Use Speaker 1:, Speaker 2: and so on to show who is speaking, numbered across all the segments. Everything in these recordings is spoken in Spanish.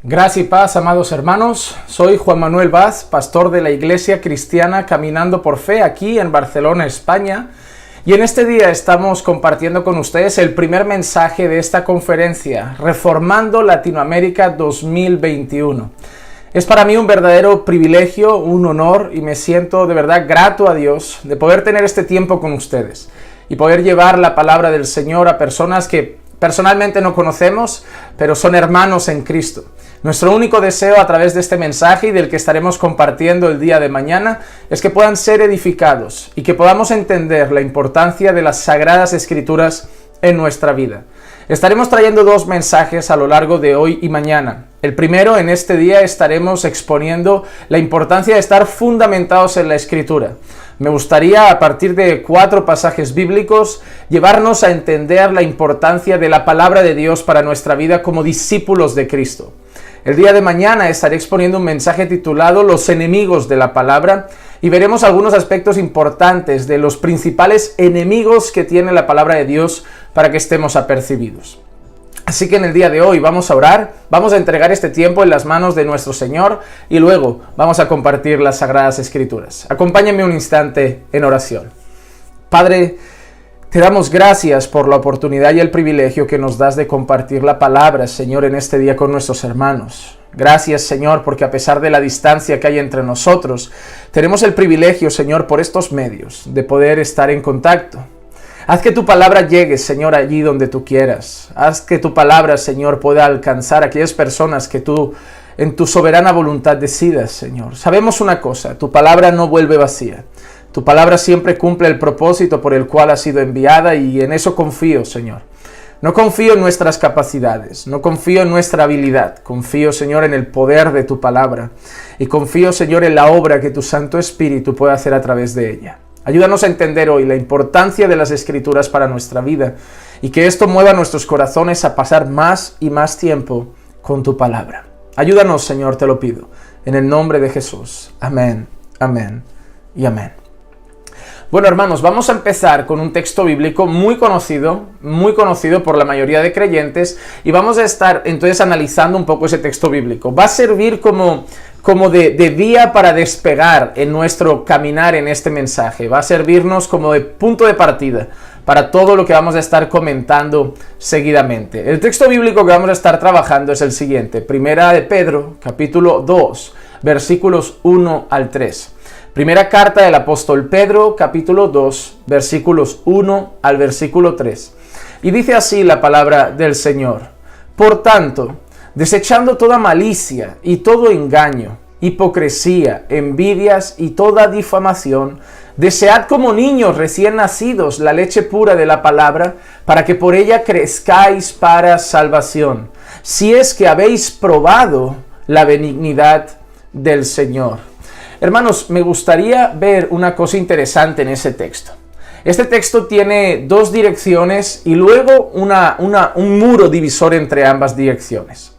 Speaker 1: Gracia y paz, amados hermanos. Soy Juan Manuel Vaz, pastor de la Iglesia Cristiana Caminando por Fe aquí en Barcelona, España. Y en este día estamos compartiendo con ustedes el primer mensaje de esta conferencia, Reformando Latinoamérica 2021. Es para mí un verdadero privilegio, un honor, y me siento de verdad grato a Dios de poder tener este tiempo con ustedes y poder llevar la palabra del Señor a personas que personalmente no conocemos, pero son hermanos en Cristo. Nuestro único deseo a través de este mensaje y del que estaremos compartiendo el día de mañana es que puedan ser edificados y que podamos entender la importancia de las Sagradas Escrituras en nuestra vida. Estaremos trayendo dos mensajes a lo largo de hoy y mañana. El primero, en este día estaremos exponiendo la importancia de estar fundamentados en la Escritura. Me gustaría, a partir de 4 pasajes bíblicos, llevarnos a entender la importancia de la palabra de Dios para nuestra vida como discípulos de Cristo. El día de mañana estaré exponiendo un mensaje titulado Los enemigos de la palabra y veremos algunos aspectos importantes de los principales enemigos que tiene la palabra de Dios para que estemos apercibidos. Así que en el día de hoy vamos a orar, vamos a entregar este tiempo en las manos de nuestro Señor y luego vamos a compartir las Sagradas Escrituras. Acompáñenme un instante en oración. Padre, te damos gracias por la oportunidad y el privilegio que nos das de compartir la palabra, Señor, en este día con nuestros hermanos. Gracias, Señor, porque a pesar de la distancia que hay entre nosotros, tenemos el privilegio, Señor, por estos medios, de poder estar en contacto. Haz que tu palabra llegue, Señor, allí donde tú quieras. Haz que tu palabra, Señor, pueda alcanzar a aquellas personas que tú, en tu soberana voluntad, decidas, Señor. Sabemos una cosa, tu palabra no vuelve vacía. Tu palabra siempre cumple el propósito por el cual ha sido enviada y en eso confío, Señor. No confío en nuestras capacidades, no confío en nuestra habilidad. Confío, Señor, en el poder de tu palabra. Y confío, Señor, en la obra que tu Santo Espíritu puede hacer a través de ella. Ayúdanos a entender hoy la importancia de las Escrituras para nuestra vida y que esto mueva nuestros corazones a pasar más y más tiempo con tu palabra. Ayúdanos, Señor, te lo pido. En el nombre de Jesús. Amén, amén y amén. Bueno, hermanos, vamos a empezar con un texto bíblico muy conocido por la mayoría de creyentes y vamos a estar entonces analizando un poco ese texto bíblico. Va a servir como de vía para despegar en nuestro caminar en este mensaje. Va a servirnos como de punto de partida para todo lo que vamos a estar comentando seguidamente. El texto bíblico que vamos a estar trabajando es el siguiente. Primera de Pedro, capítulo 2, versículos 1 al 3. Primera carta del apóstol Pedro, capítulo 2, versículos 1 al versículo 3. Y dice así la palabra del Señor. Por tanto, desechando toda malicia y todo engaño, hipocresía, envidias y toda difamación, desead como niños recién nacidos la leche pura de la palabra, para que por ella crezcáis para salvación, si es que habéis probado la benignidad del Señor. Hermanos, me gustaría ver una cosa interesante en ese texto. Este texto tiene 2 direcciones y luego un muro divisor entre ambas direcciones.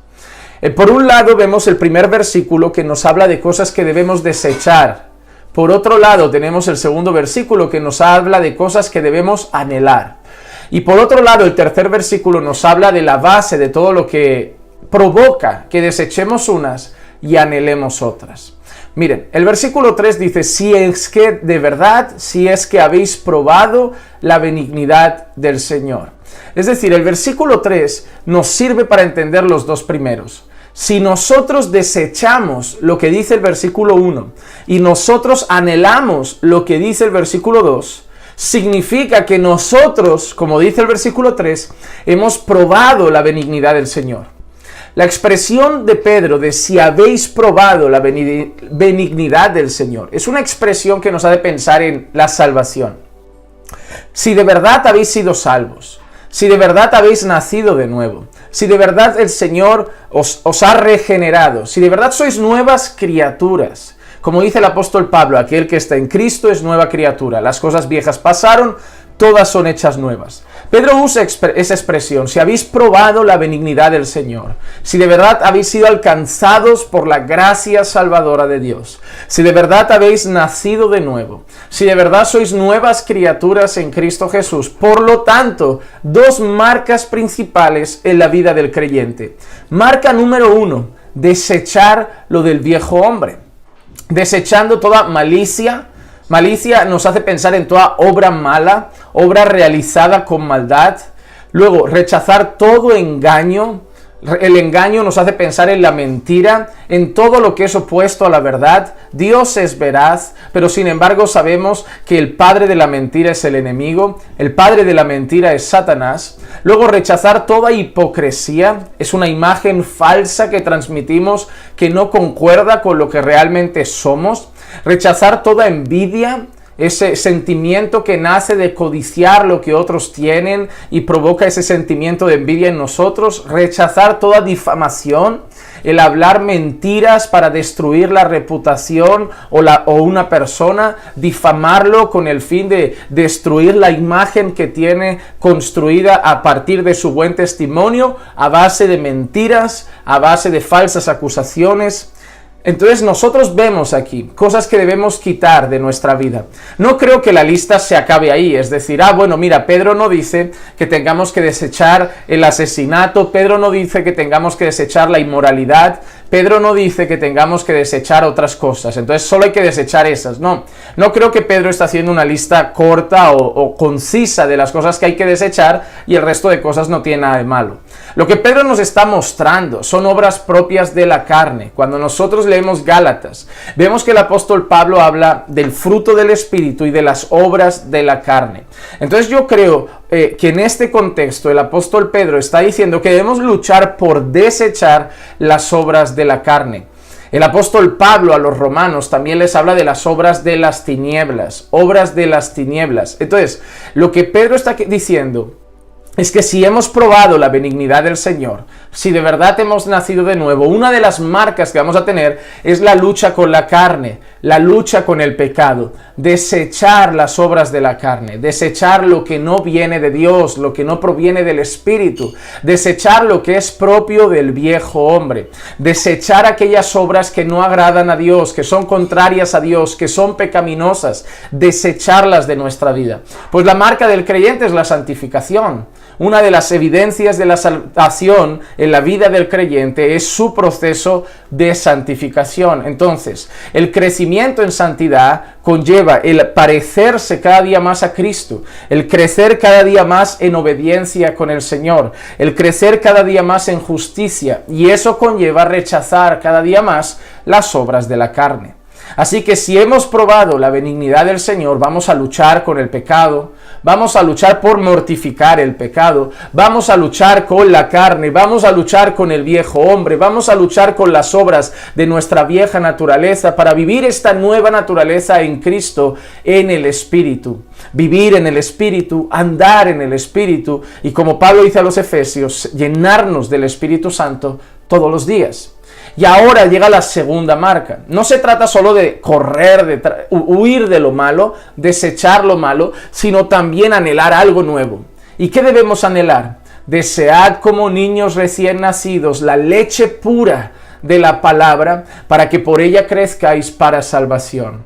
Speaker 1: Por un lado vemos el primer versículo que nos habla de cosas que debemos desechar. Por otro lado tenemos el segundo versículo que nos habla de cosas que debemos anhelar. Y por otro lado el tercer versículo nos habla de la base de todo lo que provoca que desechemos unas y anhelemos otras. Miren, el versículo 3 dice, si es que habéis probado la benignidad del Señor. Es decir, el versículo 3 nos sirve para entender los 2 primeros. Si nosotros desechamos lo que dice el versículo 1 y nosotros anhelamos lo que dice el versículo 2, significa que nosotros, como dice el versículo 3, hemos probado la benignidad del Señor. La expresión de Pedro de si habéis probado la benignidad del Señor es una expresión que nos hace pensar en la salvación. Si de verdad habéis sido salvos, si de verdad habéis nacido de nuevo, si de verdad el Señor os ha regenerado, si de verdad sois nuevas criaturas, como dice el apóstol Pablo, aquel que está en Cristo es nueva criatura, las cosas viejas pasaron, todas son hechas nuevas. Pedro usa esa expresión, si habéis probado la benignidad del Señor, si de verdad habéis sido alcanzados por la gracia salvadora de Dios, si de verdad habéis nacido de nuevo, si de verdad sois nuevas criaturas en Cristo Jesús. Por lo tanto, 2 marcas principales en la vida del creyente. Marca número 1, desechar lo del viejo hombre, desechando toda malicia. Malicia nos hace pensar en toda obra mala, obra realizada con maldad. Luego, rechazar todo engaño. El engaño nos hace pensar en la mentira, en todo lo que es opuesto a la verdad. Dios es veraz, pero sin embargo sabemos que el padre de la mentira es el enemigo, el padre de la mentira es Satanás. Luego, rechazar toda hipocresía, es una imagen falsa que transmitimos que no concuerda con lo que realmente somos. Rechazar toda envidia, ese sentimiento que nace de codiciar lo que otros tienen y provoca ese sentimiento de envidia en nosotros. Rechazar toda difamación, el hablar mentiras para destruir la reputación o una persona, difamarlo con el fin de destruir la imagen que tiene construida a partir de su buen testimonio, a base de mentiras, a base de falsas acusaciones. Entonces nosotros vemos aquí cosas que debemos quitar de nuestra vida. No creo que la lista se acabe ahí, es decir, bueno, mira, Pedro no dice que tengamos que desechar el asesinato, Pedro no dice que tengamos que desechar la inmoralidad, Pedro no dice que tengamos que desechar otras cosas, entonces solo hay que desechar esas. No creo que Pedro está haciendo una lista corta o concisa de las cosas que hay que desechar y el resto de cosas no tiene nada de malo. Lo que Pedro nos está mostrando son obras propias de la carne. Cuando nosotros leemos Gálatas, vemos que el apóstol Pablo habla del fruto del Espíritu y de las obras de la carne. Entonces yo creo que en este contexto el apóstol Pedro está diciendo que debemos luchar por desechar las obras de la carne. El apóstol Pablo a los romanos también les habla de las obras de las tinieblas, obras de las tinieblas. Entonces, lo que Pedro está diciendo es que si hemos probado la benignidad del Señor, si de verdad hemos nacido de nuevo, una de las marcas que vamos a tener es la lucha con la carne, la lucha con el pecado, desechar las obras de la carne, desechar lo que no viene de Dios, lo que no proviene del Espíritu, desechar lo que es propio del viejo hombre, desechar aquellas obras que no agradan a Dios, que son contrarias a Dios, que son pecaminosas, desecharlas de nuestra vida. Pues la marca del creyente es la santificación. Una de las evidencias de la salvación en la vida del creyente es su proceso de santificación. Entonces, el crecimiento en santidad conlleva el parecerse cada día más a Cristo, el crecer cada día más en obediencia con el Señor, el crecer cada día más en justicia, y eso conlleva rechazar cada día más las obras de la carne. Así que si hemos probado la benignidad del Señor, vamos a luchar con el pecado, vamos a luchar por mortificar el pecado, vamos a luchar con la carne, vamos a luchar con el viejo hombre, vamos a luchar con las obras de nuestra vieja naturaleza para vivir esta nueva naturaleza en Cristo, en el Espíritu. Vivir en el Espíritu, andar en el Espíritu y, como Pablo dice a los Efesios, llenarnos del Espíritu Santo todos los días. Y ahora llega la segunda marca. No se trata solo de correr, huir de lo malo, desechar lo malo, sino también anhelar algo nuevo. ¿Y qué debemos anhelar? Desead como niños recién nacidos la leche pura de la palabra, para que por ella crezcáis para salvación.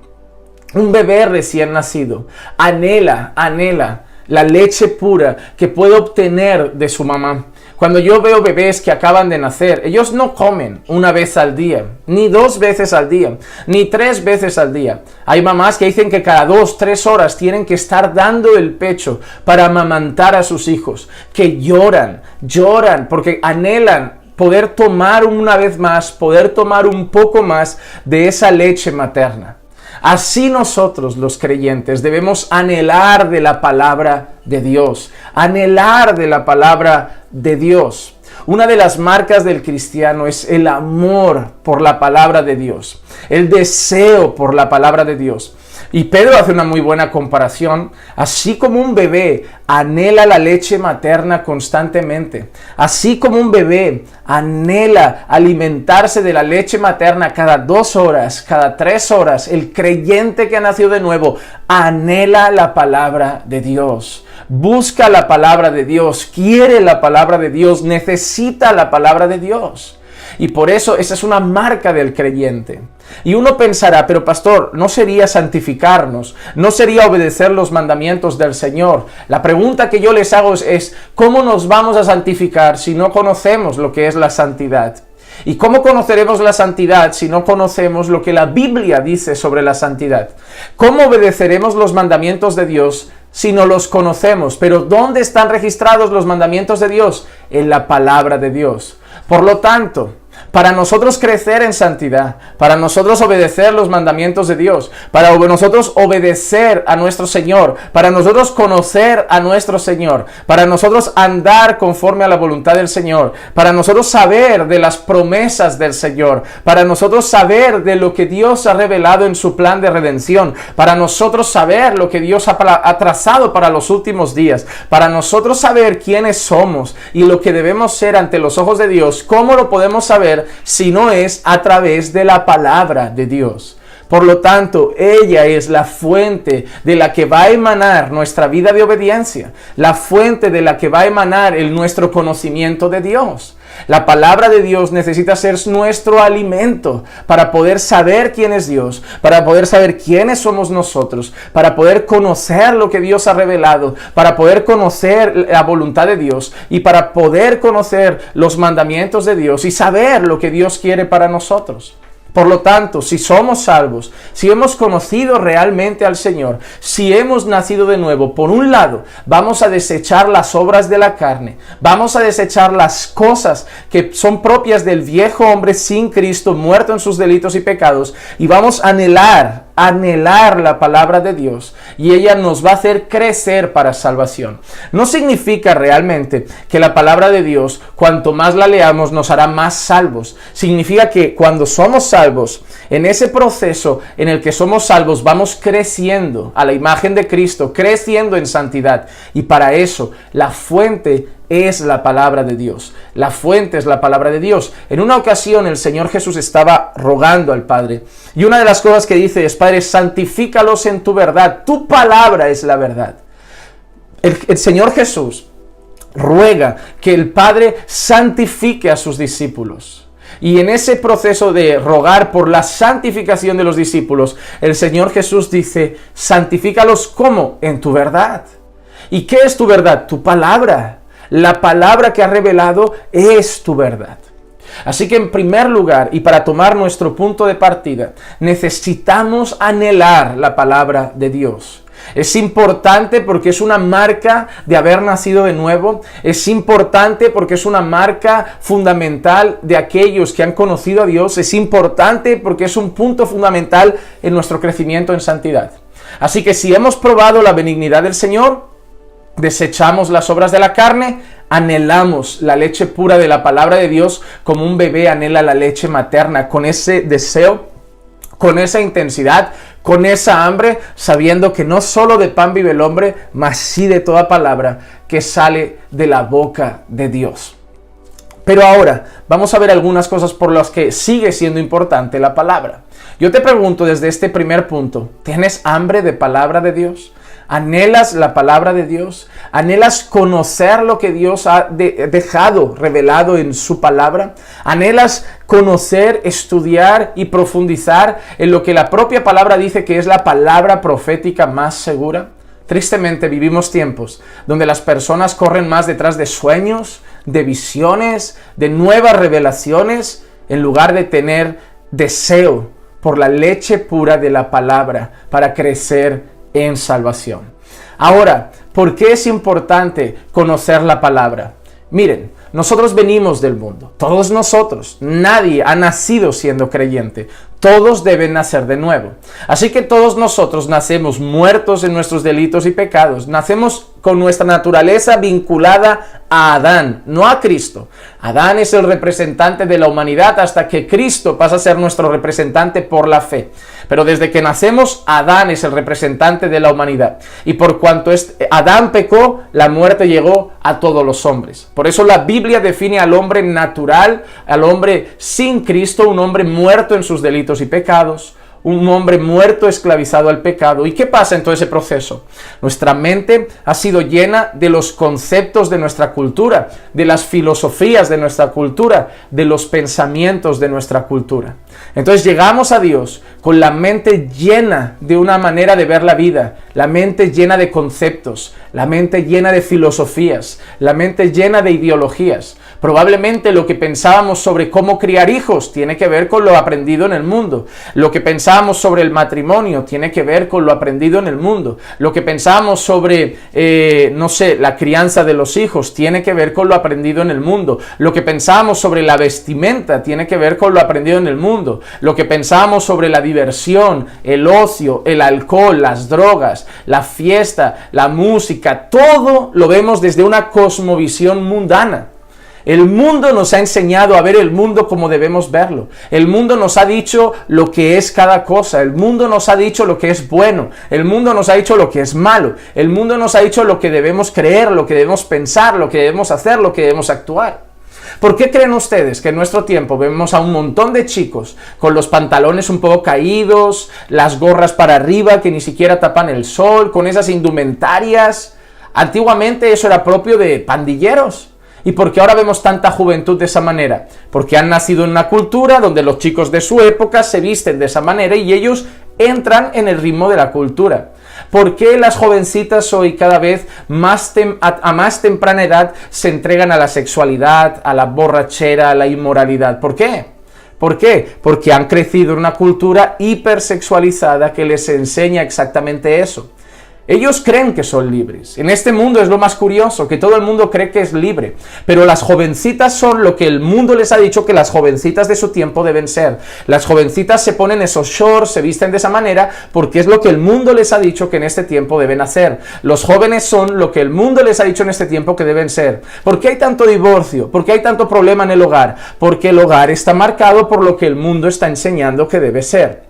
Speaker 1: Un bebé recién nacido anhela la leche pura que puede obtener de su mamá. Cuando yo veo bebés que acaban de nacer, ellos no comen una vez al día, ni 2 veces al día, ni 3 veces al día. Hay mamás que dicen que cada 2-3 horas tienen que estar dando el pecho para amamantar a sus hijos, que lloran porque anhelan poder tomar una vez más, poder tomar un poco más de esa leche materna. Así nosotros los creyentes debemos anhelar de la palabra de Dios, anhelar de la palabra de Dios. Una de las marcas del cristiano es el amor por la palabra de Dios, el deseo por la palabra de Dios. Y Pedro hace una muy buena comparación. Así como un bebé anhela la leche materna constantemente, así como un bebé anhela alimentarse de la leche materna cada 2 horas, cada 3 horas, el creyente que ha nacido de nuevo anhela la palabra de Dios, busca la palabra de Dios, quiere la palabra de Dios, necesita la palabra de Dios. Y por eso esa es una marca del creyente. Y uno pensará, pero pastor, ¿no sería santificarnos? ¿No sería obedecer los mandamientos del Señor? La pregunta que yo les hago es ¿cómo nos vamos a santificar si no conocemos lo que es la santidad? ¿Y cómo conoceremos la santidad si no conocemos lo que la Biblia dice sobre la santidad? ¿Cómo obedeceremos los mandamientos de Dios si no los conocemos? Pero ¿dónde están registrados los mandamientos de Dios? En la palabra de Dios. Por lo tanto, para nosotros crecer en santidad, para nosotros obedecer los mandamientos de Dios, para nosotros obedecer a nuestro Señor, para nosotros conocer a nuestro Señor, para nosotros andar conforme a la voluntad del Señor, para nosotros saber de las promesas del Señor, para nosotros saber de lo que Dios ha revelado en su plan de redención, para nosotros saber lo que Dios ha trazado para los últimos días, para nosotros saber quiénes somos y lo que debemos ser ante los ojos de Dios. ¿Cómo lo podemos saber si no es a través de la palabra de Dios? Por lo tanto, ella es la fuente de la que va a emanar nuestra vida de obediencia, la fuente de la que va a emanar nuestro conocimiento de Dios. La palabra de Dios necesita ser nuestro alimento para poder saber quién es Dios, para poder saber quiénes somos nosotros, para poder conocer lo que Dios ha revelado, para poder conocer la voluntad de Dios y para poder conocer los mandamientos de Dios y saber lo que Dios quiere para nosotros. Por lo tanto, si somos salvos, si hemos conocido realmente al Señor, si hemos nacido de nuevo, por un lado, vamos a desechar las obras de la carne, vamos a desechar las cosas que son propias del viejo hombre sin Cristo, muerto en sus delitos y pecados, y vamos a anhelar la palabra de Dios, y ella nos va a hacer crecer para salvación. No significa realmente que la palabra de Dios, cuanto más la leamos, nos hará más salvos. Significa que cuando somos salvos, en ese proceso en el que somos salvos, vamos creciendo a la imagen de Cristo, creciendo en santidad, y para eso la fuente es la palabra de Dios. La fuente es la palabra de Dios. En una ocasión el Señor Jesús estaba rogando al Padre, y una de las cosas que dice es: Padre, santifícalos en tu verdad, tu palabra es la verdad. El Señor Jesús ruega que el Padre santifique a sus discípulos. Y en ese proceso de rogar por la santificación de los discípulos, el Señor Jesús dice: santifícalos, ¿cómo? En tu verdad. ¿Y qué es tu verdad? Tu palabra. La palabra que ha revelado es tu verdad. Así que en primer lugar, y para tomar nuestro punto de partida, necesitamos anhelar la palabra de Dios. Es importante porque es una marca de haber nacido de nuevo. Es importante porque es una marca fundamental de aquellos que han conocido a Dios. Es importante porque es un punto fundamental en nuestro crecimiento en santidad. Así que si hemos probado la benignidad del Señor, desechamos las obras de la carne, anhelamos la leche pura de la palabra de Dios como un bebé anhela la leche materna, con ese deseo, con esa intensidad, con esa hambre, sabiendo que no solo de pan vive el hombre, mas sí de toda palabra que sale de la boca de Dios. Pero ahora vamos a ver algunas cosas por las que sigue siendo importante la palabra. Yo te pregunto desde este primer punto, ¿tienes hambre de palabra de Dios? ¿Anhelas la palabra de Dios? ¿Anhelas conocer lo que Dios ha dejado revelado en su palabra? ¿Anhelas conocer, estudiar y profundizar en lo que la propia palabra dice que es la palabra profética más segura? Tristemente vivimos tiempos donde las personas corren más detrás de sueños, de visiones, de nuevas revelaciones, en lugar de tener deseo por la leche pura de la palabra para crecer en salvación. Ahora, ¿por qué es importante conocer la palabra? Miren, nosotros venimos del mundo, todos nosotros, nadie ha nacido siendo creyente, todos deben nacer de nuevo. Así que todos nosotros nacemos muertos en nuestros delitos y pecados, nacemos con nuestra naturaleza vinculada a Adán, no a Cristo. Adán es el representante de la humanidad hasta que Cristo pasa a ser nuestro representante por la fe. Pero desde que nacemos, Adán es el representante de la humanidad. Y por cuanto Adán pecó, la muerte llegó a todos los hombres. Por eso la Biblia define al hombre natural, al hombre sin Cristo, un hombre muerto en sus delitos y pecados, un hombre muerto esclavizado al pecado. ¿Y qué pasa en todo ese proceso? Nuestra mente ha sido llena de los conceptos de nuestra cultura, de las filosofías de nuestra cultura, de los pensamientos de nuestra cultura. Entonces llegamos a Dios con la mente llena de una manera de ver la vida, la mente llena de conceptos, la mente llena de filosofías, la mente llena de ideologías. Probablemente lo que pensábamos sobre cómo criar hijos tiene que ver con lo aprendido en el mundo. Lo que pensábamos sobre el matrimonio tiene que ver con lo aprendido en el mundo. Lo que pensábamos sobre, la crianza de los hijos tiene que ver con lo aprendido en el mundo. Lo que pensábamos sobre la vestimenta tiene que ver con lo aprendido en el mundo. Lo que pensábamos sobre la diversión, el ocio, el alcohol, las drogas, la fiesta, la música, todo lo vemos desde una cosmovisión mundana. El mundo nos ha enseñado a ver el mundo como debemos verlo. El mundo nos ha dicho lo que es cada cosa. El mundo nos ha dicho lo que es bueno. El mundo nos ha dicho lo que es malo. El mundo nos ha dicho lo que debemos creer, lo que debemos pensar, lo que debemos hacer, lo que debemos actuar. ¿Por qué creen ustedes que en nuestro tiempo vemos a un montón de chicos con los pantalones un poco caídos, las gorras para arriba que ni siquiera tapan el sol, con esas indumentarias? Antiguamente eso era propio de pandilleros. ¿Y por qué ahora vemos tanta juventud de esa manera? Porque han nacido en una cultura donde los chicos de su época se visten de esa manera y ellos entran en el ritmo de la cultura. ¿Por qué las jovencitas hoy cada vez a más temprana edad se entregan a la sexualidad, a la borrachera, a la inmoralidad? ¿Por qué? ¿Por qué? Porque han crecido en una cultura hipersexualizada que les enseña exactamente eso. Ellos creen que son libres. En este mundo es lo más curioso, que todo el mundo cree que es libre. Pero las jovencitas son lo que el mundo les ha dicho que las jovencitas de su tiempo deben ser. Las jovencitas se ponen esos shorts, se visten de esa manera, porque es lo que el mundo les ha dicho que en este tiempo deben hacer. Los jóvenes son lo que el mundo les ha dicho en este tiempo que deben ser. ¿Por qué hay tanto divorcio? ¿Por qué hay tanto problema en el hogar? Porque el hogar está marcado por lo que el mundo está enseñando que debe ser.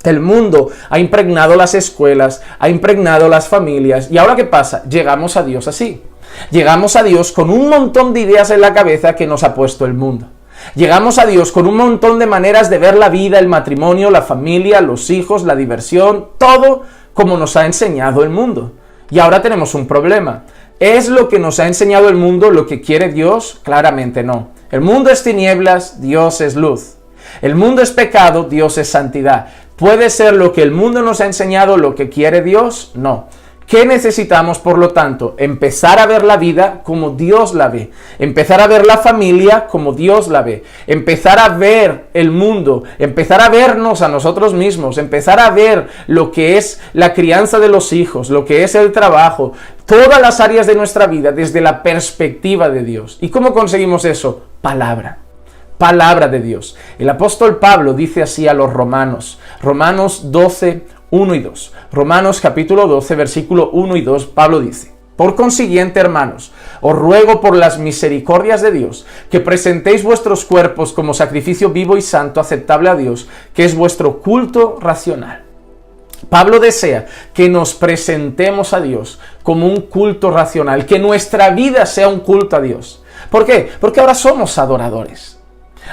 Speaker 1: El mundo ha impregnado las escuelas, ha impregnado las familias. ¿Y ahora qué pasa? Llegamos a Dios así. Llegamos a Dios con un montón de ideas en la cabeza que nos ha puesto el mundo. Llegamos a Dios con un montón de maneras de ver la vida, el matrimonio, la familia, los hijos, la diversión, todo como nos ha enseñado el mundo. Y ahora tenemos un problema. ¿Es lo que nos ha enseñado el mundo lo que quiere Dios? Claramente no. El mundo es tinieblas, Dios es luz. El mundo es pecado, Dios es santidad. ¿Puede ser lo que el mundo nos ha enseñado lo que quiere Dios? No. ¿Qué necesitamos, por lo tanto? Empezar a ver la vida como Dios la ve. Empezar a ver la familia como Dios la ve. Empezar a ver el mundo. Empezar a vernos a nosotros mismos. Empezar a ver lo que es la crianza de los hijos, lo que es el trabajo. Todas las áreas de nuestra vida desde la perspectiva de Dios. ¿Y cómo conseguimos eso? Palabra de Dios. El apóstol Pablo dice así a los romanos, Romanos 12, 1 y 2. Romanos capítulo 12, versículo 1 y 2, Pablo dice: por consiguiente, hermanos, os ruego por las misericordias de Dios, que presentéis vuestros cuerpos como sacrificio vivo y santo, aceptable a Dios, que es vuestro culto racional. Pablo desea que nos presentemos a Dios como un culto racional, que nuestra vida sea un culto a Dios. ¿Por qué? Porque ahora somos adoradores.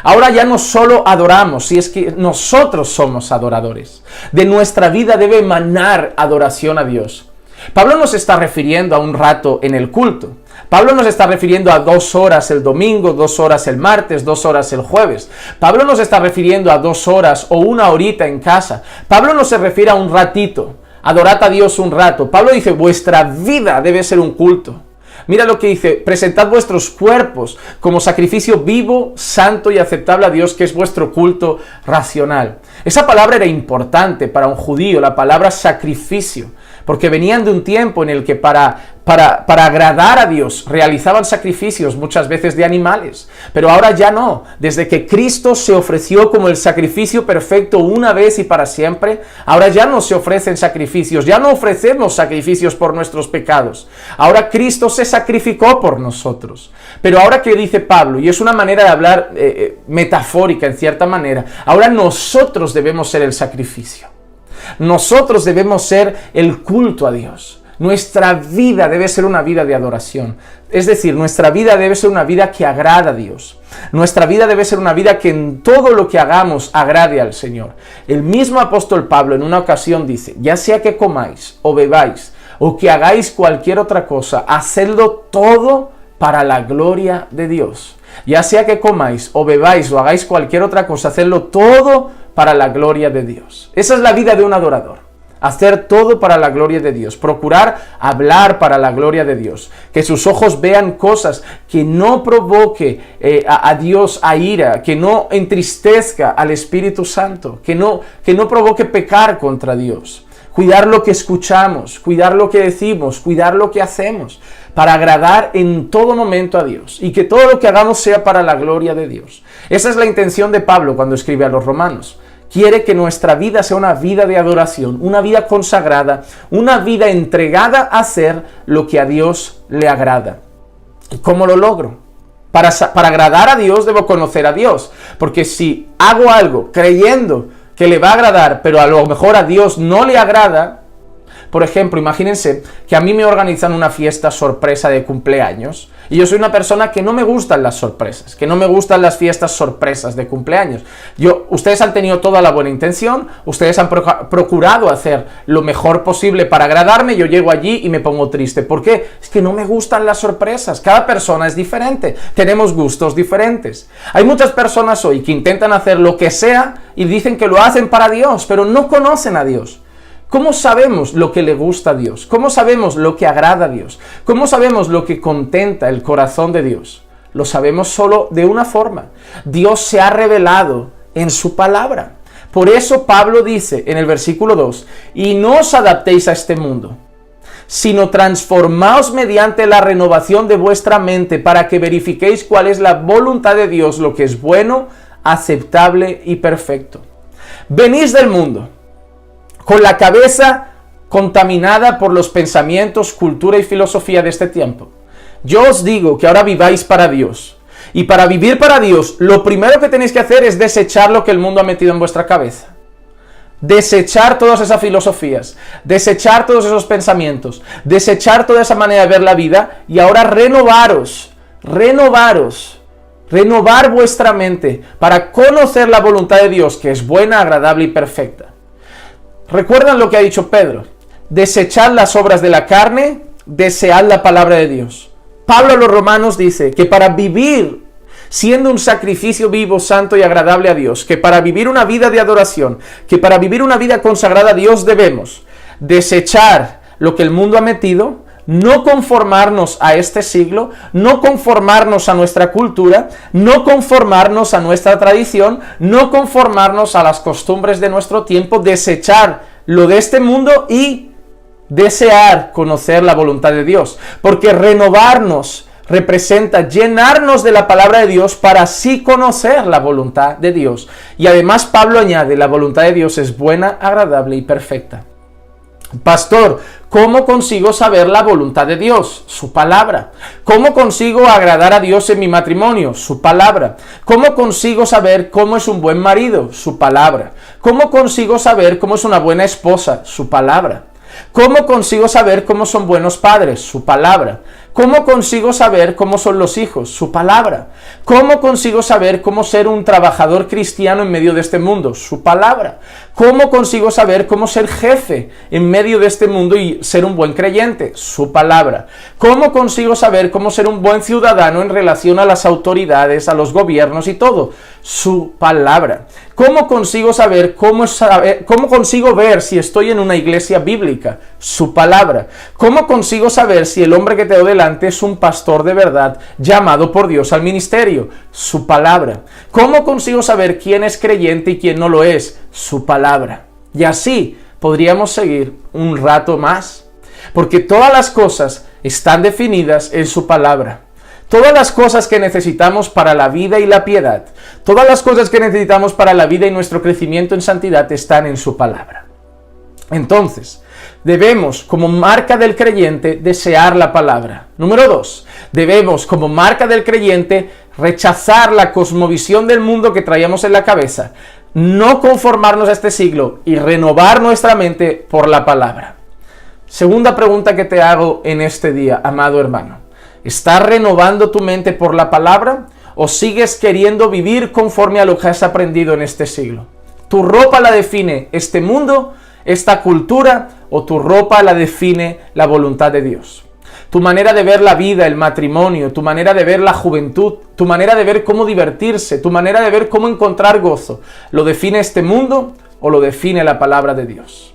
Speaker 1: Ahora ya no solo adoramos, si es que nosotros somos adoradores. De nuestra vida debe emanar adoración a Dios. Pablo nos está refiriendo a un rato en el culto. Pablo nos está refiriendo a 2 horas el domingo, 2 horas el martes, 2 horas el jueves. Pablo nos está refiriendo a 2 horas o 1 horita en casa. Pablo no se refiere a un ratito. Adorad a Dios un rato. Pablo dice, vuestra vida debe ser un culto. Mira lo que dice: presentad vuestros cuerpos como sacrificio vivo, santo y aceptable a Dios, que es vuestro culto racional. Esa palabra era importante para un judío, la palabra sacrificio, porque venían de un tiempo en el que para agradar a Dios realizaban sacrificios muchas veces de animales, pero ahora ya no. Desde que Cristo se ofreció como el sacrificio perfecto una vez y para siempre, ahora ya no se ofrecen sacrificios, ya no ofrecemos sacrificios por nuestros pecados. Ahora Cristo se sacrificó por nosotros. Pero ahora, ¿qué dice Pablo? Y es una manera de hablar metafórica en cierta manera. Ahora nosotros debemos ser el sacrificio. Nosotros debemos ser el culto a Dios. Nuestra vida debe ser una vida de adoración. Es decir, nuestra vida debe ser una vida que agrada a Dios. Nuestra vida debe ser una vida que en todo lo que hagamos agrade al Señor. El mismo apóstol Pablo en una ocasión dice: ya sea que comáis o bebáis o que hagáis cualquier otra cosa, hacedlo todo para la gloria de Dios. Ya sea que comáis o bebáis o hagáis cualquier otra cosa, hacedlo todo para la gloria de Dios. Esa es la vida de un adorador. Hacer todo para la gloria de Dios. Procurar hablar para la gloria de Dios. Que sus ojos vean cosas que no provoque a Dios a ira. Que no entristezca al Espíritu Santo. Que no provoque pecar contra Dios. Cuidar lo que escuchamos. Cuidar lo que decimos. Cuidar lo que hacemos. Para agradar en todo momento a Dios. Y que todo lo que hagamos sea para la gloria de Dios. Esa es la intención de Pablo cuando escribe a los romanos. Quiere que nuestra vida sea una vida de adoración, una vida consagrada, una vida entregada a hacer lo que a Dios le agrada. ¿Y cómo lo logro? Para agradar a Dios debo conocer a Dios, porque si hago algo creyendo que le va a agradar, pero a lo mejor a Dios no le agrada. Por ejemplo, imagínense que a mí me organizan una fiesta sorpresa de cumpleaños y yo soy una persona que no me gustan las sorpresas, que no me gustan las fiestas sorpresas de cumpleaños. Ustedes han tenido toda la buena intención, ustedes han procurado hacer lo mejor posible para agradarme, yo llego allí y me pongo triste. ¿Por qué? Es que no me gustan las sorpresas, cada persona es diferente, tenemos gustos diferentes. Hay muchas personas hoy que intentan hacer lo que sea y dicen que lo hacen para Dios, pero no conocen a Dios. ¿Cómo sabemos lo que le gusta a Dios? ¿Cómo sabemos lo que agrada a Dios? ¿Cómo sabemos lo que contenta el corazón de Dios? Lo sabemos solo de una forma. Dios se ha revelado en su palabra. Por eso Pablo dice en el versículo 2, y no os adaptéis a este mundo, sino transformaos mediante la renovación de vuestra mente para que verifiquéis cuál es la voluntad de Dios, lo que es bueno, aceptable y perfecto. Venís del mundo con la cabeza contaminada por los pensamientos, cultura y filosofía de este tiempo. Yo os digo que ahora viváis para Dios. Y para vivir para Dios, lo primero que tenéis que hacer es desechar lo que el mundo ha metido en vuestra cabeza. Desechar todas esas filosofías, desechar todos esos pensamientos, desechar toda esa manera de ver la vida y ahora renovar vuestra mente para conocer la voluntad de Dios, que es buena, agradable y perfecta. ¿Recuerdan lo que ha dicho Pedro? Desechad las obras de la carne, desead la palabra de Dios. Pablo a los romanos dice que para vivir siendo un sacrificio vivo, santo y agradable a Dios, que para vivir una vida de adoración, que para vivir una vida consagrada a Dios debemos desechar lo que el mundo ha metido, no conformarnos a este siglo, no conformarnos a nuestra cultura, no conformarnos a nuestra tradición, no conformarnos a las costumbres de nuestro tiempo, desechar lo de este mundo y desear conocer la voluntad de Dios. Porque renovarnos representa llenarnos de la palabra de Dios para así conocer la voluntad de Dios. Y además Pablo añade, la voluntad de Dios es buena, agradable y perfecta. Pastor, ¿cómo consigo saber la voluntad de Dios? Su palabra. ¿Cómo consigo agradar a Dios en mi matrimonio? Su palabra. ¿Cómo consigo saber cómo es un buen marido? Su palabra. ¿Cómo consigo saber cómo es una buena esposa? Su palabra. ¿Cómo consigo saber cómo son buenos padres? Su palabra. ¿Cómo consigo saber cómo son los hijos? Su palabra. ¿Cómo consigo saber cómo ser un trabajador cristiano en medio de este mundo? Su palabra. ¿Cómo consigo saber cómo ser jefe en medio de este mundo y ser un buen creyente? Su palabra. ¿Cómo consigo saber cómo ser un buen ciudadano en relación a las autoridades, a los gobiernos y todo? Su palabra. ¿Cómo consigo saber cómo consigo ver si estoy en una iglesia bíblica? Su palabra. ¿Cómo consigo saber si el hombre que tengo delante es un pastor de verdad llamado por Dios al ministerio? Su palabra. ¿Cómo consigo saber quién es creyente y quién no lo es? Su palabra. Y así podríamos seguir un rato más, porque todas las cosas están definidas en su palabra. Todas las cosas que necesitamos para la vida y la piedad, todas las cosas que necesitamos para la vida y nuestro crecimiento en santidad están en su palabra. Entonces, debemos, como marca del creyente, desear la palabra. Número 2, debemos, como marca del creyente, rechazar la cosmovisión del mundo que traíamos en la cabeza, no conformarnos a este siglo y renovar nuestra mente por la palabra. Segunda pregunta que te hago en este día, amado hermano. ¿Estás renovando tu mente por la palabra o sigues queriendo vivir conforme a lo que has aprendido en este siglo? ¿Tu ropa la define este mundo, esta cultura, o tu ropa la define la voluntad de Dios? Tu manera de ver la vida, el matrimonio, tu manera de ver la juventud, tu manera de ver cómo divertirse, tu manera de ver cómo encontrar gozo, ¿lo define este mundo o lo define la palabra de Dios?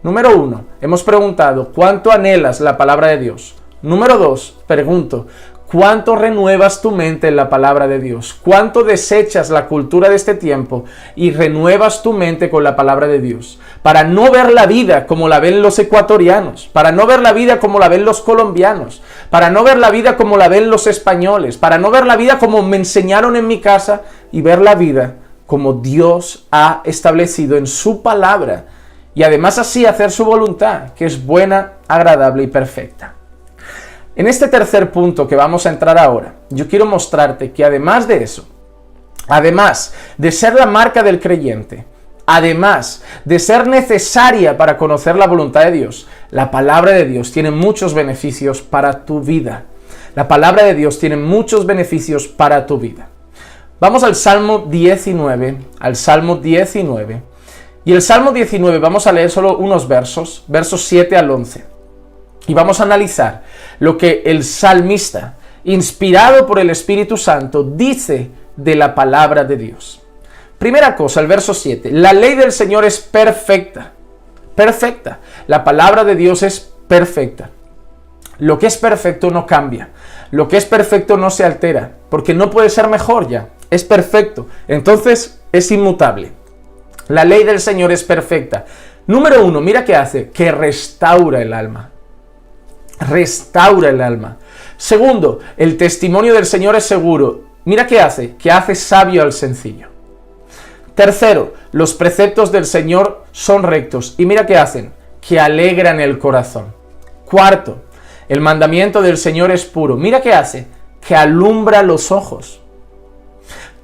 Speaker 1: Número 1, hemos preguntado, ¿cuánto anhelas la palabra de Dios? Número 2, pregunto, ¿cuánto renuevas tu mente en la palabra de Dios? ¿Cuánto desechas la cultura de este tiempo y renuevas tu mente con la palabra de Dios? Para no ver la vida como la ven los ecuatorianos, para no ver la vida como la ven los colombianos, para no ver la vida como la ven los españoles, para no ver la vida como me enseñaron en mi casa y ver la vida como Dios ha establecido en su palabra y además así hacer su voluntad, que es buena, agradable y perfecta. En este tercer punto que vamos a entrar ahora, yo quiero mostrarte que además de eso, además de ser la marca del creyente, además de ser necesaria para conocer la voluntad de Dios, la palabra de Dios tiene muchos beneficios para tu vida. La palabra de Dios tiene muchos beneficios para tu vida. Vamos al Salmo 19, Y el Salmo 19 vamos a leer solo unos versos 7 al 11. Y vamos a analizar lo que el salmista, inspirado por el Espíritu Santo, dice de la palabra de Dios. Primera cosa, el verso 7. La ley del Señor es perfecta. Perfecta. La palabra de Dios es perfecta. Lo que es perfecto no cambia. Lo que es perfecto no se altera. Porque no puede ser mejor ya. Es perfecto. Entonces es inmutable. La ley del Señor es perfecta. Número 1, mira qué hace. Que restaura el alma. Restaura el alma. Segundo, el testimonio del Señor es seguro. Mira qué hace. Que hace sabio al sencillo. Tercero, los preceptos del Señor son rectos. Y mira qué hacen. Que alegran el corazón. Cuarto, el mandamiento del Señor es puro. Mira qué hace. Que alumbra los ojos.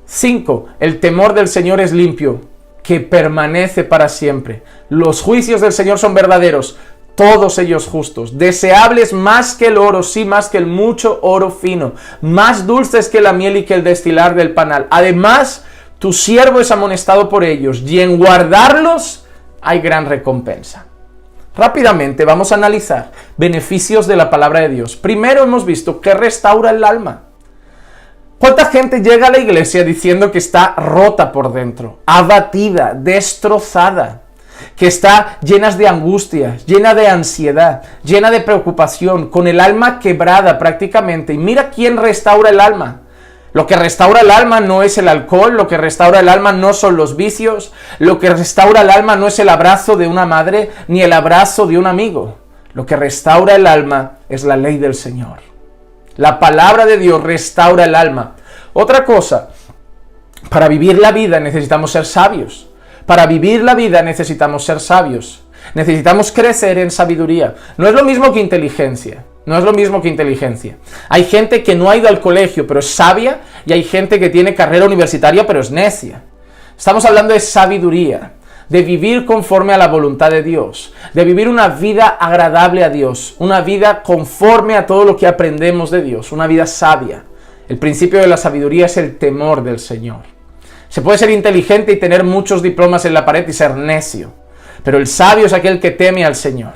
Speaker 1: 5, el temor del Señor es limpio, que permanece para siempre. Los juicios del Señor son verdaderos, todos ellos justos, deseables más que el oro, sí, más que el mucho oro fino, más dulces que la miel y que el destilar del panal. Además, tu siervo es amonestado por ellos, y en guardarlos hay gran recompensa. Rápidamente vamos a analizar beneficios de la palabra de Dios. Primero hemos visto que restaura el alma. ¿Cuánta gente llega a la iglesia diciendo que está rota por dentro, abatida, destrozada, que está llena de angustia, llena de ansiedad, llena de preocupación, con el alma quebrada prácticamente? Y mira quién restaura el alma. Lo que restaura el alma no es el alcohol, lo que restaura el alma no son los vicios, lo que restaura el alma no es el abrazo de una madre ni el abrazo de un amigo. Lo que restaura el alma es la ley del Señor. La palabra de Dios restaura el alma. Otra cosa, para vivir la vida necesitamos ser sabios. Para vivir la vida necesitamos ser sabios. Necesitamos crecer en sabiduría. No es lo mismo que inteligencia. No es lo mismo que inteligencia. Hay gente que no ha ido al colegio pero es sabia y hay gente que tiene carrera universitaria pero es necia. Estamos hablando de sabiduría, de vivir conforme a la voluntad de Dios, de vivir una vida agradable a Dios, una vida conforme a todo lo que aprendemos de Dios, una vida sabia. El principio de la sabiduría es el temor del Señor. Se puede ser inteligente y tener muchos diplomas en la pared y ser necio, pero el sabio es aquel que teme al Señor.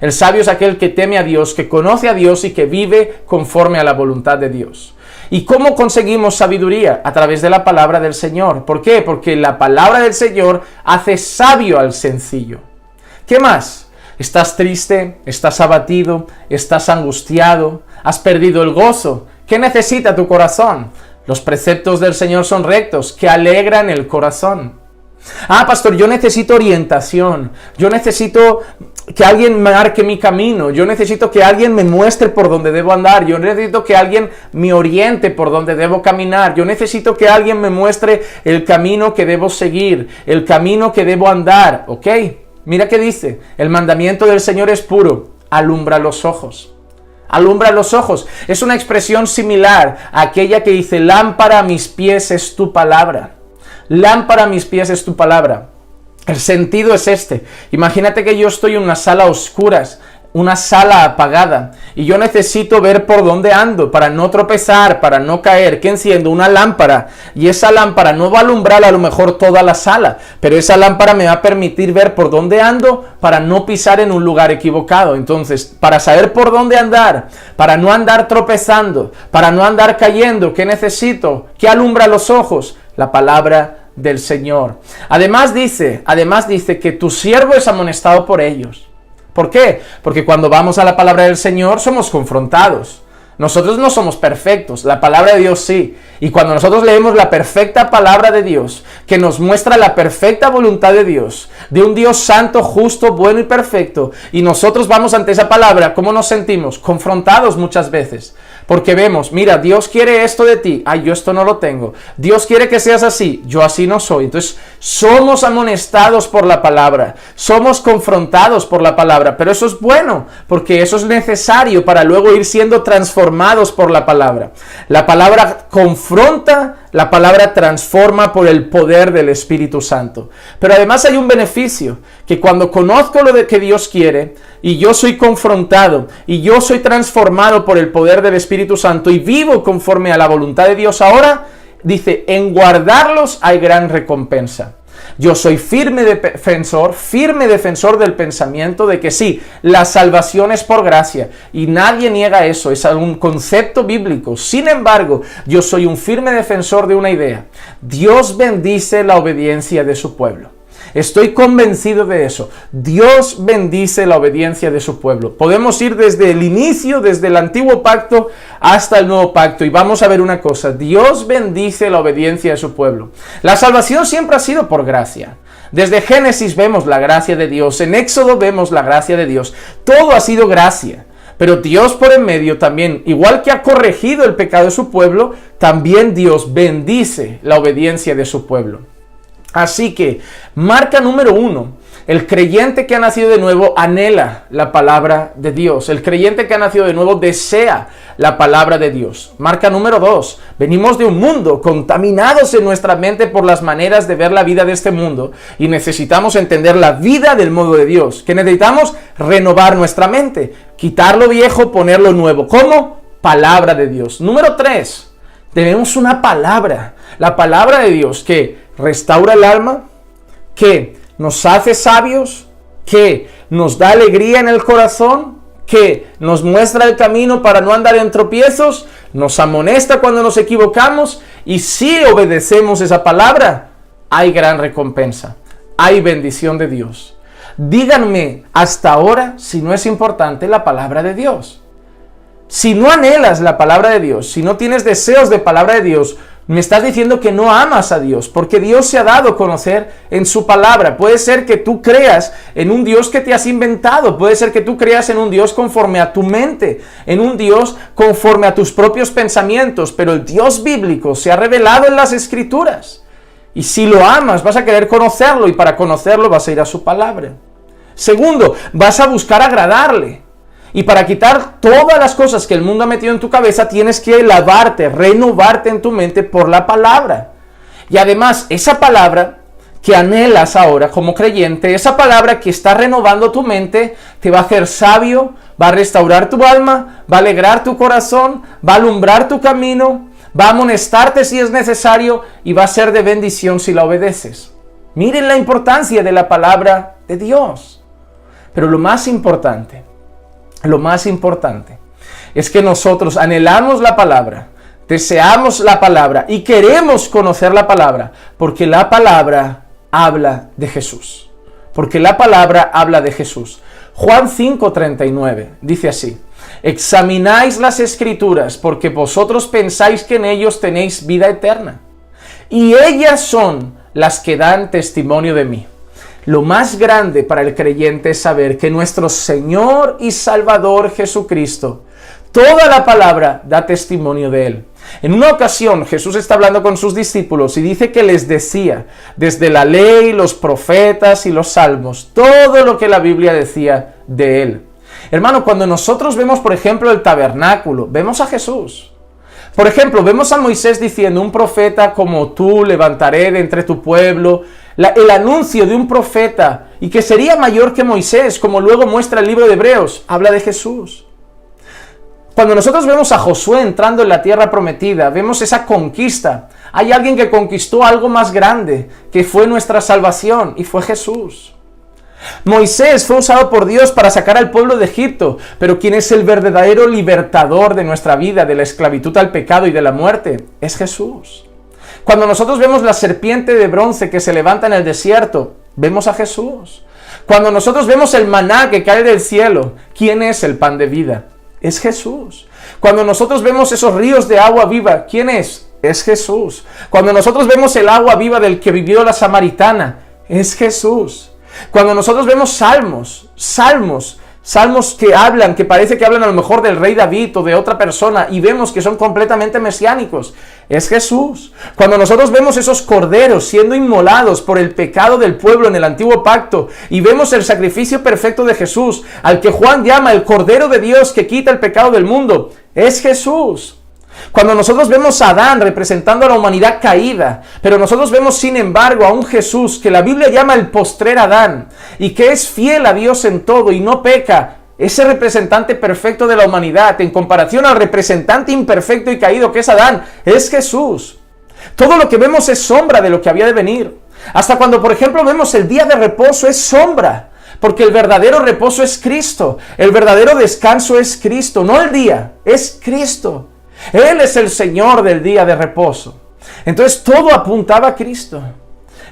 Speaker 1: El sabio es aquel que teme a Dios, que conoce a Dios y que vive conforme a la voluntad de Dios. ¿Y cómo conseguimos sabiduría? A través de la palabra del Señor. ¿Por qué? Porque la palabra del Señor hace sabio al sencillo. ¿Qué más? ¿Estás triste? ¿Estás abatido? ¿Estás angustiado? ¿Has perdido el gozo? ¿Qué necesita tu corazón? Los preceptos del Señor son rectos, que alegran el corazón. Ah, pastor, yo necesito orientación. Yo necesito que alguien marque mi camino. Yo necesito que alguien me muestre por dónde debo andar. Yo necesito que alguien me oriente por dónde debo caminar. Yo necesito que alguien me muestre el camino que debo seguir, el camino que debo andar. ¿Ok? Mira qué dice. El mandamiento del Señor es puro. Alumbra los ojos. Alumbra los ojos. Es una expresión similar a aquella que dice: lámpara a mis pies es tu palabra. Lámpara a mis pies es tu palabra. El sentido es este. Imagínate que yo estoy en una sala a oscuras, una sala apagada, y yo necesito ver por dónde ando para no tropezar, para no caer. ¿Qué enciendo? Una lámpara. Y esa lámpara no va a alumbrar a lo mejor toda la sala, pero esa lámpara me va a permitir ver por dónde ando para no pisar en un lugar equivocado. Entonces, para saber por dónde andar, para no andar tropezando, para no andar cayendo, ¿qué necesito? ¿Qué alumbra los ojos? La palabra del Señor. Además dice que tu siervo es amonestado por ellos. ¿Por qué? Porque cuando vamos a la palabra del Señor somos confrontados. Nosotros no somos perfectos, la palabra de Dios sí. Y cuando nosotros leemos la perfecta palabra de Dios, que nos muestra la perfecta voluntad de Dios, de un Dios santo, justo, bueno y perfecto, y nosotros vamos ante esa palabra, ¿cómo nos sentimos? Confrontados muchas veces. Porque vemos, mira, Dios quiere esto de ti, yo esto no lo tengo. Dios quiere que seas así, yo así no soy. Entonces, somos amonestados por la palabra, somos confrontados por la palabra, pero eso es bueno, porque eso es necesario para luego ir siendo transformados por la palabra. La palabra confronta, la palabra transforma por el poder del Espíritu Santo. Pero además hay un beneficio, que cuando conozco lo que Dios quiere, y yo soy confrontado, y yo soy transformado por el poder del Espíritu Santo, y vivo conforme a la voluntad de Dios ahora, dice, en guardarlos hay gran recompensa. Yo soy firme defensor del pensamiento de que sí, la salvación es por gracia, y nadie niega eso, es un concepto bíblico. Sin embargo, yo soy un firme defensor de una idea. Dios bendice la obediencia de su pueblo. Estoy convencido de eso. Dios bendice la obediencia de su pueblo. Podemos ir desde el inicio, desde el antiguo pacto hasta el nuevo pacto. Y vamos a ver una cosa. Dios bendice la obediencia de su pueblo. La salvación siempre ha sido por gracia. Desde Génesis vemos la gracia de Dios. En Éxodo vemos la gracia de Dios. Todo ha sido gracia. Pero Dios por en medio también, igual que ha corregido el pecado de su pueblo, también Dios bendice la obediencia de su pueblo. Así que, marca número 1, el creyente que ha nacido de nuevo anhela la palabra de Dios. El creyente que ha nacido de nuevo desea la palabra de Dios. Marca número 2, venimos de un mundo contaminados en nuestra mente por las maneras de ver la vida de este mundo y necesitamos entender la vida del modo de Dios. ¿Qué necesitamos? Renovar nuestra mente, quitar lo viejo, poner lo nuevo. ¿Cómo? Palabra de Dios. Número 3, tenemos una palabra, la palabra de Dios que restaura el alma, que nos hace sabios, que nos da alegría en el corazón, que nos muestra el camino para no andar en tropiezos, nos amonesta cuando nos equivocamos, y si obedecemos esa palabra, hay gran recompensa, hay bendición de Dios. Díganme hasta ahora si no es importante la palabra de Dios. Si no anhelas la palabra de Dios, si no tienes deseos de palabra de Dios, me estás diciendo que no amas a Dios, porque Dios se ha dado a conocer en su palabra. Puede ser que tú creas en un Dios que te has inventado, puede ser que tú creas en un Dios conforme a tu mente, en un Dios conforme a tus propios pensamientos, pero el Dios bíblico se ha revelado en las Escrituras. Y si lo amas, vas a querer conocerlo, y para conocerlo vas a ir a su palabra. Segundo, vas a buscar agradarle. Y para quitar todas las cosas que el mundo ha metido en tu cabeza, tienes que lavarte, renovarte en tu mente por la palabra. Y además, esa palabra que anhelas ahora como creyente, esa palabra que está renovando tu mente, te va a hacer sabio, va a restaurar tu alma, va a alegrar tu corazón, va a alumbrar tu camino, va a amonestarte si es necesario y va a ser de bendición si la obedeces. Miren la importancia de la palabra de Dios. Pero lo más importante es que nosotros anhelamos la palabra, deseamos la palabra y queremos conocer la palabra, porque la palabra habla de Jesús. Porque la palabra habla de Jesús. Juan 5:39 dice así: examináis las Escrituras, porque vosotros pensáis que en ellos tenéis vida eterna, y ellas son las que dan testimonio de mí. Lo más grande para el creyente es saber que nuestro Señor y Salvador Jesucristo, toda la palabra da testimonio de Él. En una ocasión Jesús está hablando con sus discípulos y dice que les decía, desde la ley, los profetas y los salmos, todo lo que la Biblia decía de Él. Hermano, cuando nosotros vemos, por ejemplo, el tabernáculo, vemos a Jesús. Por ejemplo, vemos a Moisés diciendo: un profeta como tú levantaré de entre tu pueblo. El anuncio de un profeta, y que sería mayor que Moisés, como luego muestra el libro de Hebreos, habla de Jesús. Cuando nosotros vemos a Josué entrando en la tierra prometida, vemos esa conquista. Hay alguien que conquistó algo más grande, que fue nuestra salvación, y fue Jesús. Moisés fue usado por Dios para sacar al pueblo de Egipto, pero quien es el verdadero libertador de nuestra vida, de la esclavitud al pecado y de la muerte, es Jesús. Cuando nosotros vemos la serpiente de bronce que se levanta en el desierto, vemos a Jesús. Cuando nosotros vemos el maná que cae del cielo, ¿quién es el pan de vida? Es Jesús. Cuando nosotros vemos esos ríos de agua viva, ¿quién es? Es Jesús. Cuando nosotros vemos el agua viva del que vivió la samaritana, es Jesús. Cuando nosotros vemos salmos que hablan, que parece que hablan a lo mejor del rey David o de otra persona, y vemos que son completamente mesiánicos, es Jesús. Cuando nosotros vemos esos corderos siendo inmolados por el pecado del pueblo en el antiguo pacto, y vemos el sacrificio perfecto de Jesús, al que Juan llama el Cordero de Dios que quita el pecado del mundo, es Jesús. Cuando nosotros vemos a Adán representando a la humanidad caída, pero nosotros vemos sin embargo a un Jesús que la Biblia llama el postrer Adán, y que es fiel a Dios en todo y no peca, ese representante perfecto de la humanidad en comparación al representante imperfecto y caído que es Adán, es Jesús. Todo lo que vemos es sombra de lo que había de venir. Hasta cuando, por ejemplo, vemos el día de reposo es sombra, porque el verdadero reposo es Cristo, el verdadero descanso es Cristo, no el día, es Cristo. Él es el Señor del día de reposo. Entonces todo apuntaba a Cristo.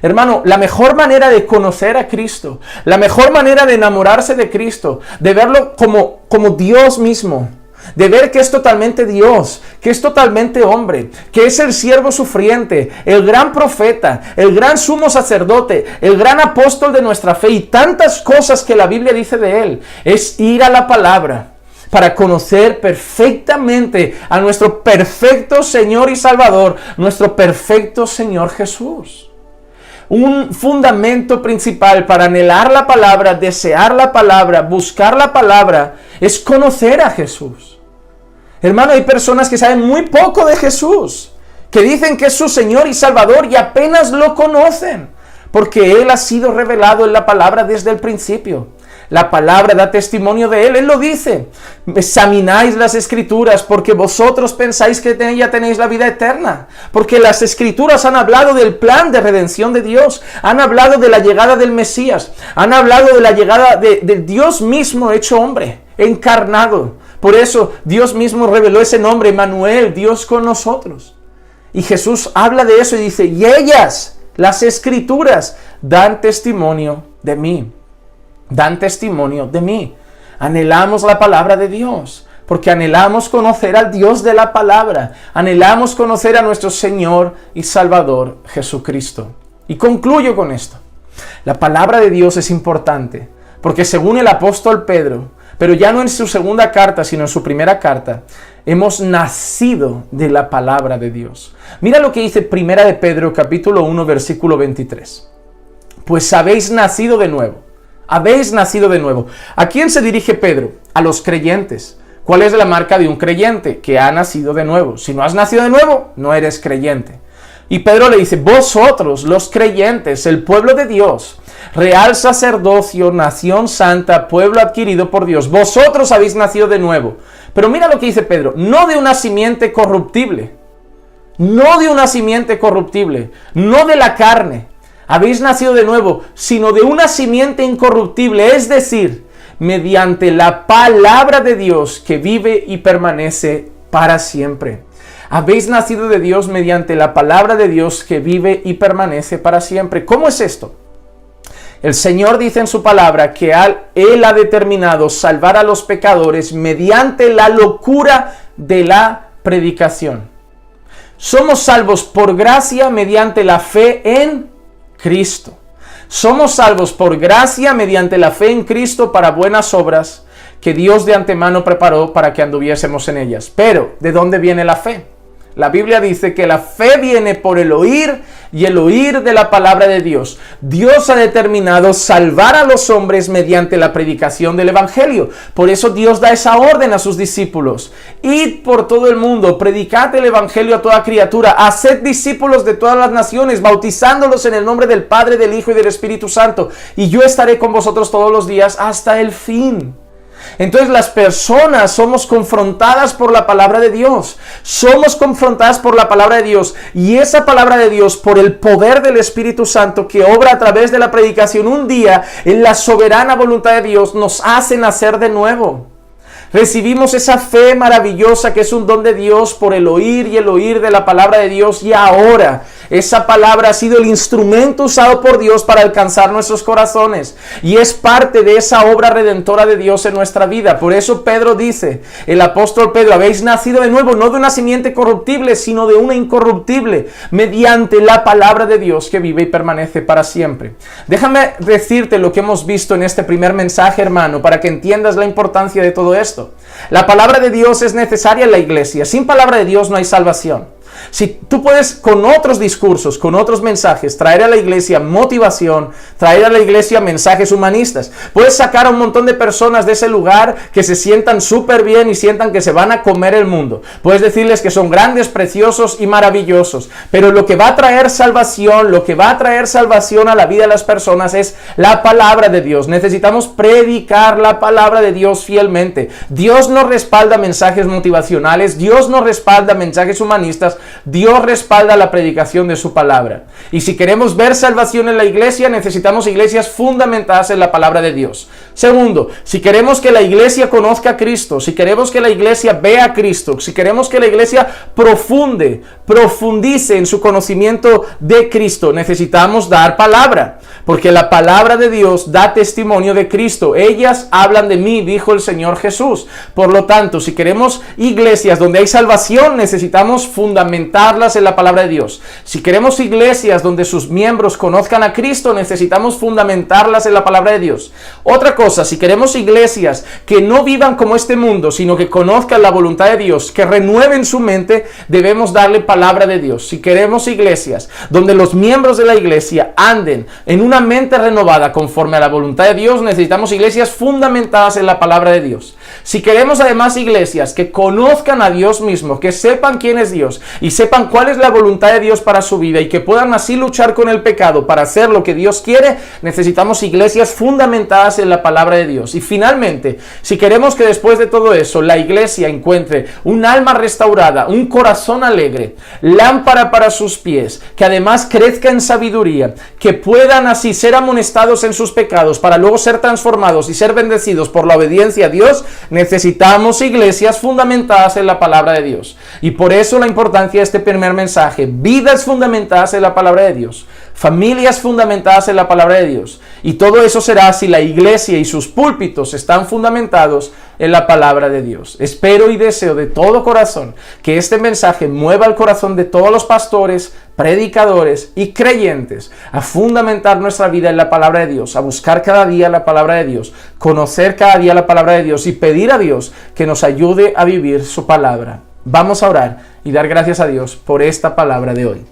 Speaker 1: Hermano, la mejor manera de conocer a Cristo, la mejor manera de enamorarse de Cristo, de verlo como Dios mismo, de ver que es totalmente Dios, que es totalmente hombre, que es el siervo sufriente, el gran profeta, el gran sumo sacerdote, el gran apóstol de nuestra fe y tantas cosas que la Biblia dice de él, es ir a la palabra para conocer perfectamente a nuestro perfecto Señor y Salvador, nuestro perfecto Señor Jesús. Un fundamento principal para anhelar la palabra, desear la palabra, buscar la palabra, es conocer a Jesús. Hermano, hay personas que saben muy poco de Jesús, que dicen que es su Señor y Salvador y apenas lo conocen, porque Él ha sido revelado en la palabra desde el principio. La palabra da testimonio de Él lo dice. Examináis las Escrituras porque vosotros pensáis que en ella tenéis la vida eterna. Porque las Escrituras han hablado del plan de redención de Dios. Han hablado de la llegada del Mesías. Han hablado de la llegada de Dios mismo hecho hombre, encarnado. Por eso Dios mismo reveló ese nombre, Emmanuel, Dios con nosotros. Y Jesús habla de eso y dice, y ellas, las Escrituras, dan testimonio de mí. Dan testimonio de mí. Anhelamos la palabra de Dios, porque anhelamos conocer al Dios de la palabra. Anhelamos conocer a nuestro Señor y Salvador Jesucristo. Y concluyo con esto. La palabra de Dios es importante, porque según el apóstol Pedro, pero ya no en su segunda carta, sino en su primera carta, hemos nacido de la palabra de Dios. Mira lo que dice Primera de Pedro, capítulo 1, versículo 23. Pues habéis nacido de nuevo. Habéis nacido de nuevo. ¿A quién se dirige Pedro? A los creyentes. ¿Cuál es la marca de un creyente? Que ha nacido de nuevo. Si no has nacido de nuevo, no eres creyente. Y Pedro le dice, vosotros, los creyentes, el pueblo de Dios, real sacerdocio, nación santa, pueblo adquirido por Dios, vosotros habéis nacido de nuevo. Pero mira lo que dice Pedro, no de una simiente corruptible, no de una simiente corruptible, no de la carne, habéis nacido de nuevo, sino de una simiente incorruptible, es decir, mediante la palabra de Dios que vive y permanece para siempre. Habéis nacido de Dios mediante la palabra de Dios que vive y permanece para siempre. ¿Cómo es esto? El Señor dice en su palabra que Él ha determinado salvar a los pecadores mediante la locura de la predicación. Somos salvos por gracia mediante la fe en Cristo. Somos salvos por gracia mediante la fe en Cristo para buenas obras que Dios de antemano preparó para que anduviésemos en ellas. Pero, ¿de dónde viene la fe? La Biblia dice que la fe viene por el oír y el oír de la palabra de Dios. Dios ha determinado salvar a los hombres mediante la predicación del Evangelio. Por eso Dios da esa orden a sus discípulos. Id por todo el mundo, predicad el Evangelio a toda criatura, haced discípulos de todas las naciones, bautizándolos en el nombre del Padre, del Hijo y del Espíritu Santo. Y yo estaré con vosotros todos los días hasta el fin. Entonces las personas somos confrontadas por la palabra de Dios. Somos confrontadas por la palabra de Dios. Y esa palabra de Dios, por el poder del Espíritu Santo que obra a través de la predicación un día, en la soberana voluntad de Dios, nos hace nacer de nuevo. Recibimos esa fe maravillosa que es un don de Dios por el oír y el oír de la palabra de Dios. Y ahora Esa palabra ha sido el instrumento usado por Dios para alcanzar nuestros corazones y es parte de esa obra redentora de Dios en nuestra vida. Por eso Pedro dice, el apóstol Pedro, habéis nacido de nuevo, no de una simiente corruptible, sino de una incorruptible, mediante la palabra de Dios que vive y permanece para siempre. Déjame decirte lo que hemos visto en este primer mensaje, hermano, para que entiendas la importancia de todo esto. La palabra de Dios es necesaria en la iglesia. Sin palabra de Dios no hay salvación. Si tú puedes con otros discursos, con otros mensajes, traer a la iglesia motivación, traer a la iglesia mensajes humanistas, puedes sacar a un montón de personas de ese lugar que se sientan súper bien y sientan que se van a comer el mundo. Puedes decirles que son grandes, preciosos y maravillosos, pero lo que va a traer salvación, a la vida de las personas es la palabra de Dios. Necesitamos predicar la palabra de Dios fielmente. Dios no respalda mensajes motivacionales, Dios no respalda mensajes humanistas, Dios respalda la predicación de su palabra. Y si queremos ver salvación en la iglesia, necesitamos iglesias fundamentadas en la palabra de Dios. Segundo, si queremos que la iglesia conozca a Cristo, si queremos que la iglesia vea a Cristo, si queremos que la iglesia profundice en su conocimiento de Cristo, necesitamos dar palabra. Porque la palabra de Dios da testimonio de Cristo. Ellas hablan de mí, dijo el Señor Jesús. Por lo tanto, si queremos iglesias donde hay salvación, necesitamos fundamentarlas en la palabra de Dios. Si queremos iglesias donde sus miembros conozcan a Cristo, necesitamos fundamentarlas en la palabra de Dios. Otra cosa, si queremos iglesias que no vivan como este mundo, sino que conozcan la voluntad de Dios, que renueven su mente, debemos darle palabra de Dios. Si queremos iglesias donde los miembros de la iglesia anden en una mente renovada conforme a la voluntad de Dios, necesitamos iglesias fundamentadas en la palabra de Dios. Si queremos además iglesias que conozcan a Dios mismo, que sepan quién es Dios y sepan cuál es la voluntad de Dios para su vida y que puedan así luchar con el pecado para hacer lo que Dios quiere, necesitamos iglesias fundamentadas en la palabra de Dios. Y finalmente, si queremos que después de todo eso la iglesia encuentre un alma restaurada, un corazón alegre, lámpara para sus pies, que además crezca en sabiduría, que puedan así ser amonestados en sus pecados para luego ser transformados y ser bendecidos por la obediencia a Dios, necesitamos iglesias fundamentadas en la palabra de Dios. Y por eso la importancia de este primer mensaje: vidas fundamentadas en la palabra de Dios, familias fundamentadas en la palabra de Dios. Y todo eso será si la iglesia y sus púlpitos están fundamentados en la palabra de Dios. Espero y deseo de todo corazón que este mensaje mueva el corazón de todos los pastores, predicadores y creyentes a fundamentar nuestra vida en la palabra de Dios, a buscar cada día la palabra de Dios, conocer cada día la palabra de Dios y pedir a Dios que nos ayude a vivir su palabra. Vamos a orar y dar gracias a Dios por esta palabra de hoy.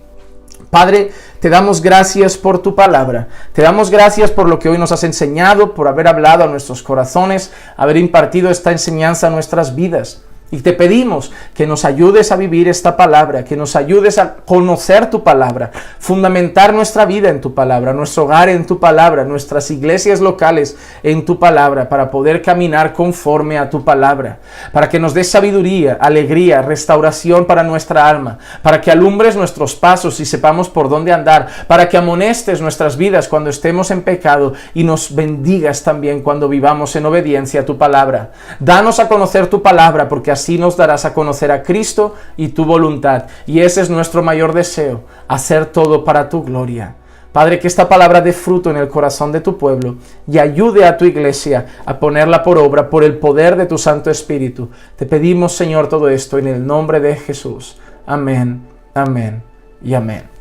Speaker 1: Padre, te damos gracias por tu palabra, te damos gracias por lo que hoy nos has enseñado, por haber hablado a nuestros corazones, haber impartido esta enseñanza a nuestras vidas. Y te pedimos que nos ayudes a vivir esta palabra, que nos ayudes a conocer tu palabra, fundamentar nuestra vida en tu palabra, nuestro hogar en tu palabra, nuestras iglesias locales en tu palabra, para poder caminar conforme a tu palabra, para que nos des sabiduría, alegría, restauración para nuestra alma, para que alumbres nuestros pasos y sepamos por dónde andar, para que amonestes nuestras vidas cuando estemos en pecado y nos bendigas también cuando vivamos en obediencia a tu palabra. Danos a conocer tu palabra, porque así nos darás a conocer a Cristo y tu voluntad. Y ese es nuestro mayor deseo, hacer todo para tu gloria. Padre, que esta palabra dé fruto en el corazón de tu pueblo y ayude a tu iglesia a ponerla por obra por el poder de tu Santo Espíritu. Te pedimos, Señor, todo esto en el nombre de Jesús. Amén, amén y amén.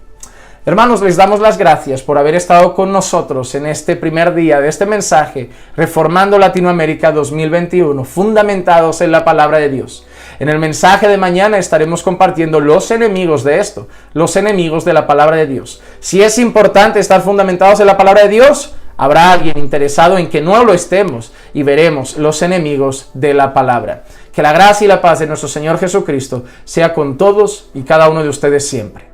Speaker 1: Hermanos, les damos las gracias por haber estado con nosotros en este primer día de este mensaje, Reformando Latinoamérica 2021, fundamentados en la palabra de Dios. En el mensaje de mañana estaremos compartiendo los enemigos de esto, los enemigos de la palabra de Dios. Si es importante estar fundamentados en la palabra de Dios, habrá alguien interesado en que no lo estemos y veremos los enemigos de la palabra. Que la gracia y la paz de nuestro Señor Jesucristo sea con todos y cada uno de ustedes siempre.